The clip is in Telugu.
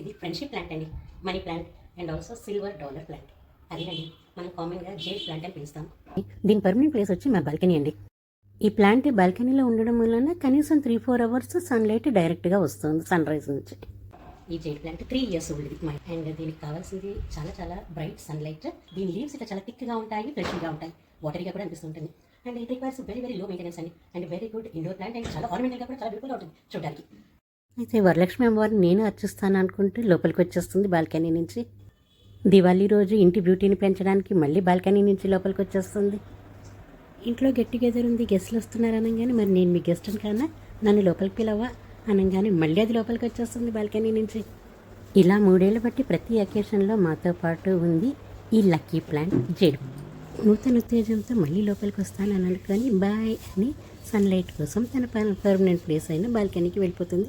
ఇది ఫ్రెండ్షిప్ ప్లాంట్ అండి, money plant and also silver dollar plant. అదేనండి మనం కామన్గా జేడ్ ప్లాంట్ అని పిలుస్తాం. దీని పర్మనెంట్ ప్లేస్ వచ్చి మా బాల్కనీ అండి. ఈ ప్లాంట్ బాల్కనీలో ఉండడం వలన కనీసం 3-4 అవర్స్ సన్లైట్ డైరెక్ట్గా వస్తుంది సన్ రైజ్ నుంచి. ఈ jade plant 3 years old and దీనికి కావాల్సింది చాలా చాలా బ్రైట్ సన్లైట్. దీని లీవ్స్ ఇట్లా చాలా థిక్గా ఉంటాయి, ఫ్రెష్గా ఉంటాయి, వాటరీగా కూడా అనిపిస్తుంటుంది. And it requires very very low maintenance అండి, and very good indoor plant and చాలా ఆర్నమెంటల్గా కూడా చాలా బ్యూటిఫుల్గా ఉంటుంది చూడడానికి. అయితే వరలక్ష్మి అమ్మవారిని నేను అర్చిస్తాను అనుకుంటే లోపలికి వచ్చేస్తుంది బాల్కనీ నుంచి. దివాళీ రోజు ఇంటి బ్యూటీని పెంచడానికి మళ్ళీ బాల్కనీ నుంచి లోపలికి వచ్చేస్తుంది. ఇంట్లో గెట్ టుగెదర్ ఉంది, గెస్ట్లు వస్తున్నారు అనగానే మరి నేను మీ గెస్ట్ కన్నా నన్ను లోపలికి పిలవా అనగానే మళ్ళీ అది లోపలికి వచ్చేస్తుంది బాల్కనీ నుంచి. ఇలా 3 ఏళ్ళు బట్టి ప్రతి అకేషన్లో మాతో పాటు ఉంది ఈ లక్కీ ప్లాంట్ జేడు. నూతన ఉత్తేజంతో మళ్ళీ లోపలికి వస్తానని అనుకొని బాయ్ అని సన్లైట్ కోసం తన పర్మనెంట్ ప్లేస్ అయిన బాల్కనీకి వెళ్ళిపోతుంది.